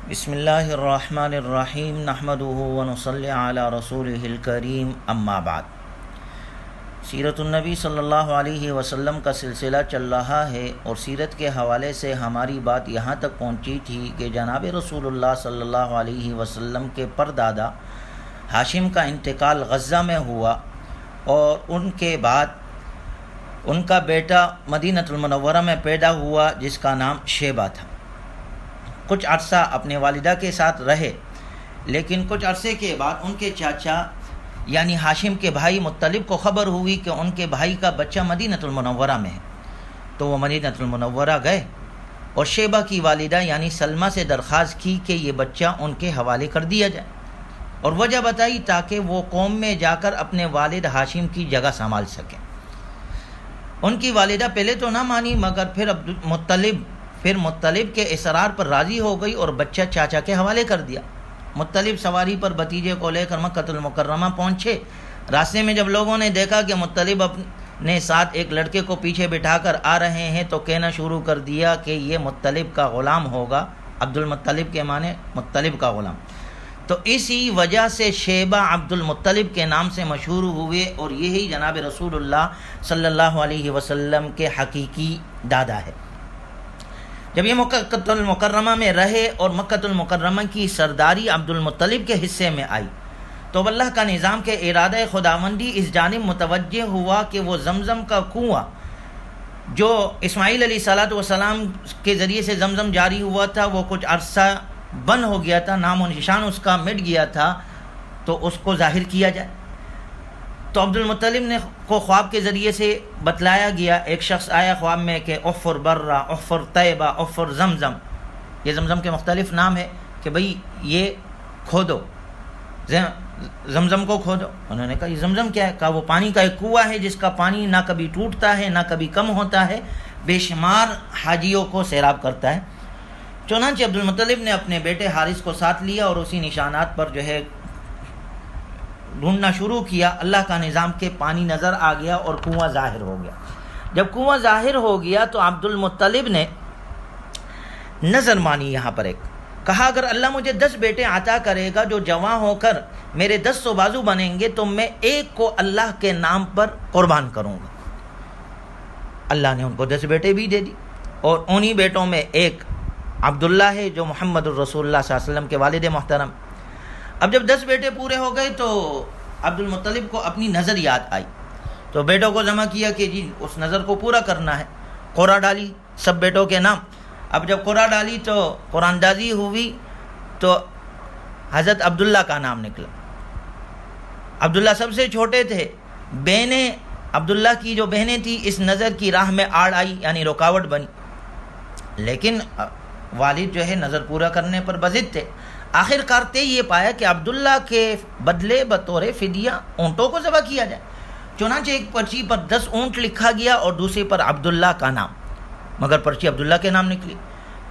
بسم اللہ الرحمن الرحیم نحمدہ ونصلی علی رسولہ الکریم اما بعد۔ سیرت النبی صلی اللہ علیہ وسلم کا سلسلہ چل رہا ہے اور سیرت کے حوالے سے ہماری بات یہاں تک پہنچی تھی کہ جناب رسول اللہ صلی اللہ علیہ وسلم کے پردادا ہاشم کا انتقال غزہ میں ہوا اور ان کے بعد ان کا بیٹا مدینہ المنورہ میں پیدا ہوا جس کا نام شیبہ تھا۔ کچھ عرصہ اپنے والدہ کے ساتھ رہے، لیکن کچھ عرصے کے بعد ان کے چاچا یعنی ہاشم کے بھائی مطلب کو خبر ہوئی کہ ان کے بھائی کا بچہ مدینہ المنورہ میں ہے، تو وہ مدینہ المنورہ گئے اور شیبہ کی والدہ یعنی سلمہ سے درخواست کی کہ یہ بچہ ان کے حوالے کر دیا جائے، اور وجہ بتائی تاکہ وہ قوم میں جا کر اپنے والد ہاشم کی جگہ سنبھال سکیں۔ ان کی والدہ پہلے تو نہ مانی، مگر پھر مطلب کے اصرار پر راضی ہو گئی اور بچہ چاچا کے حوالے کر دیا۔ مطلب سواری پر بھتیجے کو لے کر مکہ المکرمہ پہنچے۔ راستے میں جب لوگوں نے دیکھا کہ مطلب اپنے ساتھ ایک لڑکے کو پیچھے بٹھا کر آ رہے ہیں تو کہنا شروع کر دیا کہ یہ مطلب کا غلام ہوگا، عبد المطلب کے معنی مطلب کا غلام۔ تو اسی وجہ سے شیبہ عبد المطلب کے نام سے مشہور ہوئے اور یہی جناب رسول اللہ صلی اللہ علیہ وسلم کے حقیقی دادا ہے۔ جب یہ مکہ المکرمہ میں رہے اور مکہ المکرمہ کی سرداری عبد المطلب کے حصے میں آئی تو اللہ کا نظام کے ارادہ خداوندی اس جانب متوجہ ہوا کہ وہ زمزم کا کنواں جو اسماعیل علیہ الصلوۃ والسلام کے ذریعے سے زمزم جاری ہوا تھا وہ کچھ عرصہ بند ہو گیا تھا، نام و نشان اس کا مٹ گیا تھا، تو اس کو ظاہر کیا جائے۔ تو عبد المطلب نے کو خواب کے ذریعے سے بتلایا گیا، ایک شخص آیا خواب میں کہ احفر برا، احفر طیبہ، احفر زمزم، یہ زمزم کے مختلف نام ہے کہ بھئی یہ کھودو، زمزم کو کھودو۔ انہوں نے کہا یہ زمزم کیا ہے؟ کہا وہ پانی کا ایک کنواں ہے جس کا پانی نہ کبھی ٹوٹتا ہے نہ کبھی کم ہوتا ہے، بے شمار حاجیوں کو سیراب کرتا ہے۔ چنانچہ عبد المطلب نے اپنے بیٹے حارث کو ساتھ لیا اور اسی نشانات پر ڈھونڈنا شروع کیا۔ اللہ کا نظام کے پانی نظر آ گیا اور کنواں ظاہر ہو گیا۔ جب کنواں ظاہر ہو گیا تو عبد المطلب نے نظر مانی، یہاں پر ایک کہا اگر اللہ مجھے 10 بیٹے عطا کرے گا جو جواں ہو کر میرے 10 بازو بنیں گے تو میں ایک کو اللہ کے نام پر قربان کروں گا۔ اللہ نے ان کو 10 بیٹے بھی دے دی اور انہی بیٹوں میں ایک عبداللہ ہے جو محمد الرسول اللہ صلی اللہ علیہ وسلم کے والد محترم۔ اب جب 10 بیٹے پورے ہو گئے تو عبد المطلب کو اپنی نظر یاد آئی، تو بیٹوں کو جمع کیا کہ جی اس نظر کو پورا کرنا ہے۔ قرعہ ڈالی سب بیٹوں کے نام۔ اب جب قرعہ ڈالی تو قرآن اندازی ہوئی تو حضرت عبداللہ کا نام نکلا۔ عبداللہ سب سے چھوٹے تھے، بہنیں عبداللہ کی جو بہنیں تھیں اس نظر کی راہ میں آڑ آئی یعنی رکاوٹ بنی، لیکن والد جو ہے نظر پورا کرنے پر بضد تھے۔ آخر کار یہ پایا کہ عبداللہ کے بدلے بطور فدیہ اونٹوں کو ذبح کیا جائے۔ چنانچہ ایک پرچی پر 10 اونٹ لکھا گیا اور دوسرے پر عبداللہ کا نام، مگر پرچی عبداللہ کے نام نکلی۔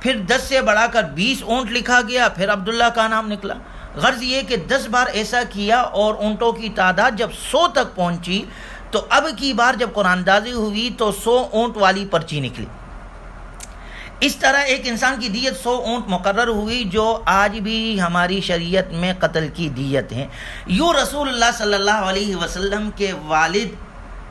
پھر 10 سے بڑھا کر 20 اونٹ لکھا گیا، پھر عبداللہ کا نام نکلا۔ غرض یہ کہ 10 بار ایسا کیا اور اونٹوں کی تعداد جب 100 تک پہنچی تو اب کی بار جب قرآن اندازی ہوئی تو 100 اونٹ والی پرچی نکلی۔ اس طرح ایک انسان کی دیت 100 اونٹ مقرر ہوئی جو آج بھی ہماری شریعت میں قتل کی دیت ہیں۔ یوں رسول اللہ صلی اللہ علیہ وسلم کے والد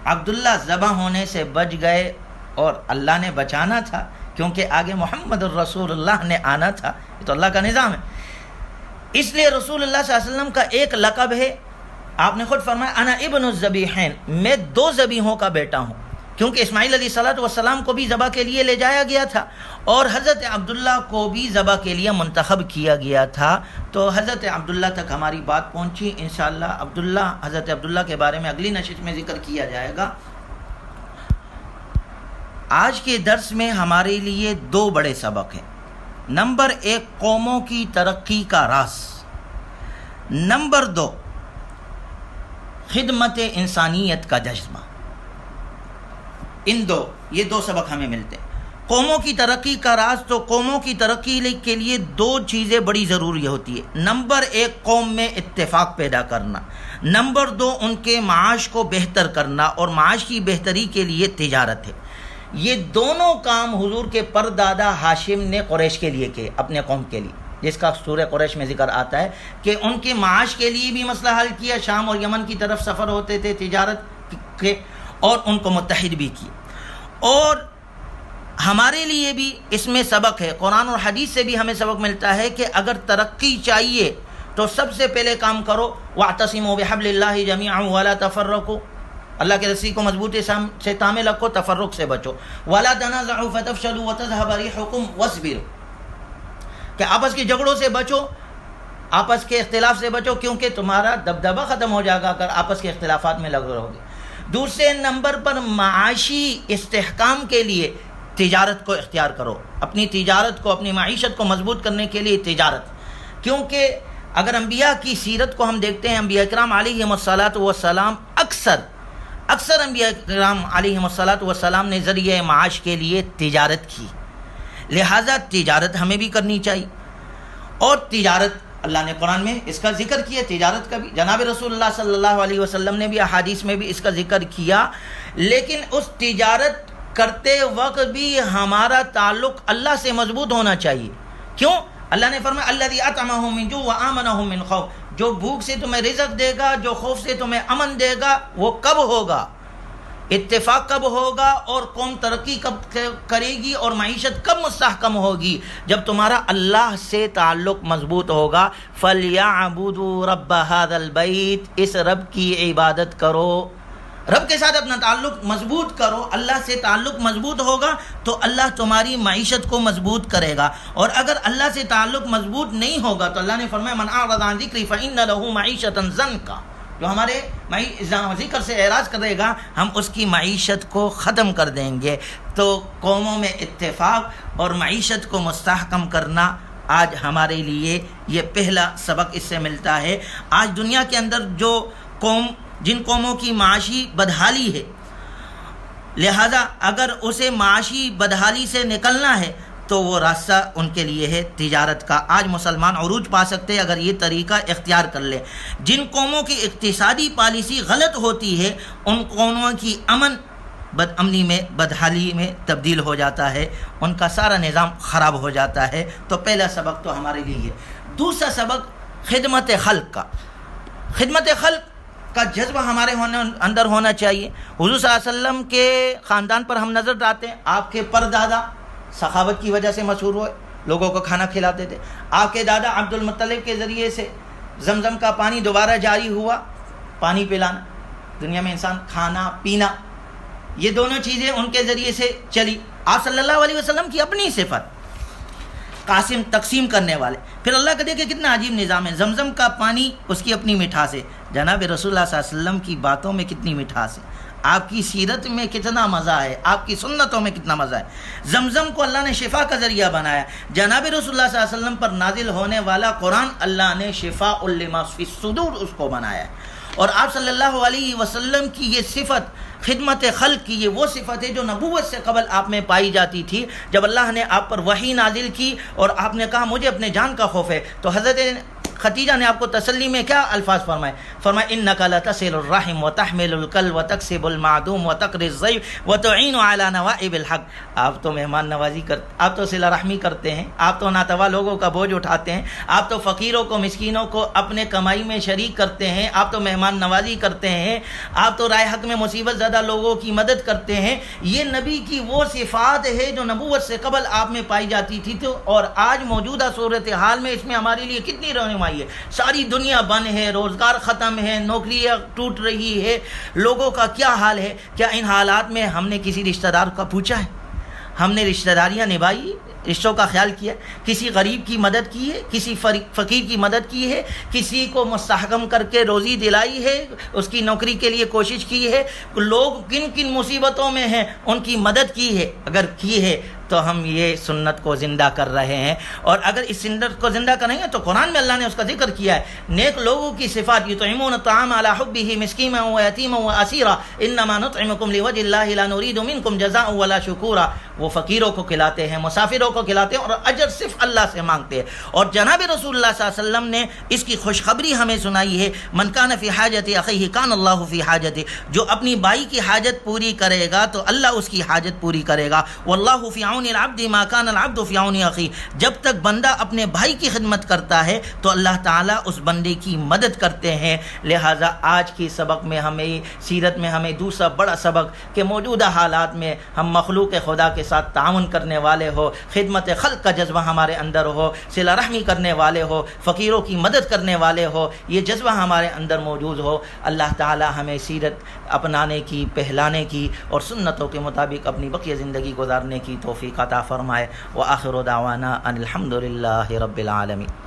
عبداللہ ذبح ہونے سے بچ گئے اور اللہ نے بچانا تھا کیونکہ آگے محمد الرسول اللہ نے آنا تھا، یہ تو اللہ کا نظام ہے۔ اس لیے رسول اللہ صلی اللہ علیہ وسلم کا ایک لقب ہے، آپ نے خود فرمایا انا ابن الذبیحین، میں 2 ذبیحوں کا بیٹا ہوں، کیونکہ اسماعیل علیہ الصلوۃ والسلام کو بھی ذبح کے لیے لے جایا گیا تھا اور حضرت عبداللہ کو بھی ذبح کے لیے منتخب کیا گیا تھا۔ تو حضرت عبداللہ تک ہماری بات پہنچی۔ انشاءاللہ حضرت عبداللہ کے بارے میں اگلی نشست میں ذکر کیا جائے گا۔ آج کے درس میں ہمارے لیے 2 بڑے سبق ہیں۔ نمبر 1 قوموں کی ترقی کا راز، نمبر 2 خدمت انسانیت کا جذبہ۔ یہ دو سبق ہمیں ملتے ہیں۔ قوموں کی ترقی کا راز، تو قوموں کی ترقی کے لیے 2 چیزیں بڑی ضروری ہوتی ہے۔ نمبر 1 قوم میں اتفاق پیدا کرنا، نمبر 2 ان کے معاش کو بہتر کرنا، اور معاش کی بہتری کے لیے تجارت ہے۔ یہ دونوں کام حضور کے پردادا ہاشم نے قریش کے لیے کیے، اپنے قوم کے لیے۔ جس کا سورہ قریش میں ذکر آتا ہے کہ ان کے معاش کے لیے بھی مسئلہ حل کیا، شام اور یمن کی طرف سفر ہوتے تھے تجارت کے، اور ان کو متحد بھی کیا۔ اور ہمارے لیے بھی اس میں سبق ہے، قرآن اور حدیث سے بھی ہمیں سبق ملتا ہے کہ اگر ترقی چاہیے تو سب سے پہلے کام کرو وَاعْتَصِمُوا بِحَبْلِ اللَّهِ جَمِيعًا وَلَا تَفَرَّقُوا، اللہ کے رسی کو مضبوطی سے تامے رکھو، تفرق سے بچو، وَلَا تَنَازَعُوا فَتَفْشَلُوا وَتَذْهَبَ رِيحُكُمْ وَاصْبِرُوا، کہ آپس کے جھگڑوں سے بچو، آپس کے اختلاف سے بچو، کیونکہ تمہارا دبدبہ ختم ہو جائے گا اگر آپس کے اختلافات میں لگے رہو گے۔ دوسرے نمبر پر معاشی استحکام کے لیے تجارت کو اختیار کرو، اپنی تجارت کو، اپنی معیشت کو مضبوط کرنے کے لیے تجارت، کیونکہ اگر انبیاء کی سیرت کو ہم دیکھتے ہیں، انبیاء کرام علیہم الصلاۃ والسلام اکثر انبیاء کرام علیہم الصلاۃ والسلام نے ذریعہ معاش کے لیے تجارت کی، لہٰذا تجارت ہمیں بھی کرنی چاہیے۔ اور تجارت اللہ نے قرآن میں اس کا ذکر کیا، تجارت کا بھی، جناب رسول اللہ صلی اللہ علیہ وسلم نے بھی احادیث میں بھی اس کا ذکر کیا، لیکن اس تجارت کرتے وقت بھی ہمارا تعلق اللہ سے مضبوط ہونا چاہیے۔ کیوں؟ اللہ نے فرمایا الذی اطعمہم من جوع وآمنہم من خوف، جو بھوک سے تمہیں رزق دے گا، جو خوف سے تمہیں امن دے گا، وہ کب ہوگا؟ اتفاق کب ہوگا اور قوم ترقی کب کرے گی اور معیشت کب مستحکم ہوگی؟ جب تمہارا اللہ سے تعلق مضبوط ہوگا۔ فَلْيَعْبُدُوا رَبَّ هَذَا الْبَيْتِ، اس رب کی عبادت کرو، رب کے ساتھ اپنا تعلق مضبوط کرو۔ اللہ سے تعلق مضبوط ہوگا تو اللہ تمہاری معیشت کو مضبوط کرے گا، اور اگر اللہ سے تعلق مضبوط نہیں ہوگا تو اللہ نے فرمایا من اعرض عن ذکری فإن له معیشة ضنکا، جو ہمارے ذکر سے اعراض کرے گا ہم اس کی معیشت کو ختم کر دیں گے۔ تو قوموں میں اتفاق اور معیشت کو مستحکم کرنا آج ہمارے لیے یہ پہلا سبق اس سے ملتا ہے۔ آج دنیا کے اندر جن قوموں کی معاشی بدحالی ہے، لہذا اگر اسے معاشی بدحالی سے نکلنا ہے تو وہ راستہ ان کے لیے ہے تجارت کا۔ آج مسلمان عروج پا سکتے اگر یہ طریقہ اختیار کر لے۔ جن قوموں کی اقتصادی پالیسی غلط ہوتی ہے ان قوموں کی بدامنی میں، بدحالی میں تبدیل ہو جاتا ہے، ان کا سارا نظام خراب ہو جاتا ہے۔ تو پہلا سبق تو ہمارے لیے ہے۔ دوسرا سبق خدمت خلق کا، خدمت خلق کا جذبہ ہمارے اندر ہونا چاہیے۔ حضور صلی اللہ علیہ وسلم کے خاندان پر ہم نظر ڈالتے ہیں، آپ کے پردادا سخاوت کی وجہ سے مشہور ہوئے، لوگوں کو کھانا کھلاتے تھے۔ آپ کے دادا عبد المطلب کے ذریعے سے زمزم کا پانی دوبارہ جاری ہوا، پانی پلانا، دنیا میں انسان کھانا پینا، یہ دونوں چیزیں ان کے ذریعے سے چلی۔ آپ صلی اللہ علیہ وسلم کی اپنی صفت، قاسم تقسیم کرنے والے۔ پھر اللہ کا دیکھیں کتنا عجیب نظام ہے، زمزم کا پانی اس کی اپنی مٹھاس ہے، جناب رسول اللہ صلی اللہ علیہ وسلم کی باتوں میں کتنی مٹھاس ہے، آپ کی سیرت میں کتنا مزہ ہے، آپ کی سنتوں میں کتنا مزہ ہے۔ زمزم کو اللہ نے شفا کا ذریعہ بنایا، جناب رسول اللہ صلی اللہ علیہ وسلم پر نازل ہونے والا قرآن اللہ نے شفاء لما فی الصدور اس کو بنایا ہے۔ اور آپ صلی اللہ علیہ وسلم کی یہ صفت خدمت خلق کی، یہ وہ صفت ہے جو نبوت سے قبل آپ میں پائی جاتی تھی۔ جب اللہ نے آپ پر وحی نازل کی اور آپ نے کہا مجھے اپنے جان کا خوف ہے، تو حضرت خدیجہ نے آپ کو تسلی میں کیا الفاظ فرمائے؟ انک لتصل الرحم وتحمل الکل وتکسب المعدوم وتقری الضیف وتعین علی نوائب الحق۔ آپ تو مہمان نوازی کرتے، آپ تو صلہ رحمی کرتے ہیں، آپ تو ناتوا لوگوں کا بوجھ اٹھاتے ہیں، آپ تو فقیروں کو، مسکینوں کو اپنے کمائی میں شریک کرتے ہیں، آپ تو مہمان نوازی کرتے ہیں، آپ تو رائے حق میں مصیبت زدہ لوگوں کی مدد کرتے ہیں۔ یہ نبی کی وہ صفات ہے جو نبوت سے قبل آپ میں پائی جاتی تھی۔ تو اور آج موجودہ صورتحال میں اس میں ہمارے لیے کتنی رہنمائی ہے۔ ساری دنیا بند ہے، روزگار ختم ہے، نوکریاں ٹوٹ رہی ہے، لوگوں کا کیا حال ہے؟ کیا ان حالات میں ہم نے کسی رشتہ دار کا پوچھا ہے؟ ہم نے رشتہ داریاں نبھائی، رشتوں کا خیال کیا، کسی غریب کی مدد کی ہے، کسی فقیر کی مدد کی ہے، کسی کو مستحکم کر کے روزی دلائی ہے، اس کی نوکری کے لیے کوشش کی ہے؟ لوگ کن کن مصیبتوں میں ہیں ان کی مدد کی ہے؟ اگر کی ہے تو ہم یہ سنت کو زندہ کر رہے ہیں، اور اگر اس سنت کو زندہ کریں گے تو قرآن میں اللہ نے اس کا ذکر کیا ہے۔ نیک لوگوں کی صفات یطعمون الطعام علی حبہ مسکینا ویتیما واسیرا انما نطعمکم لوجه اللہ لا نرید منکم جزاء ولا شکورا۔ وہ فقیروں کو کھلاتے ہیں، مسافروں کو کھلاتے ہیں، اور اجر صرف اللہ سے مانگتے ہیں۔ اور جناب رسول اللہ صلی اللہ علیہ وسلم نے اس کی خوشخبری ہمیں سنائی ہے، من کان فی حاجت اخیہ کان اللہ فی حاجتہ، جو اپنی بھائی کی حاجت پوری کرے گا تو اللہ اس کی حاجت پوری کرے گا۔ واللہ فی عون العبد ما كان العبد في عون اخی، جب تک بندہ اپنے بھائی کی خدمت کرتا ہے تو اللہ تعالیٰ اس بندے کی مدد کرتے ہیں۔ لہٰذا آج کے سبق میں ہمیں سیرت میں ہمیں دوسرا بڑا سبق کہ موجودہ حالات میں ہم مخلوق خدا کے ساتھ تعاون کرنے والے ہو، خدمت خلق کا جذبہ ہمارے اندر ہو، صلہ رحمی کرنے والے ہو، فقیروں کی مدد کرنے والے ہو، یہ جذبہ ہمارے اندر موجود ہو۔ اللہ تعالیٰ ہمیں سیرت اپنانے کی، پہلانے کی اور سنتوں کے مطابق اپنی بقیہ زندگی گزارنے کی توفیق عطا فرمائے۔ وآخر دعوانا ان الحمد للہ رب العالمین۔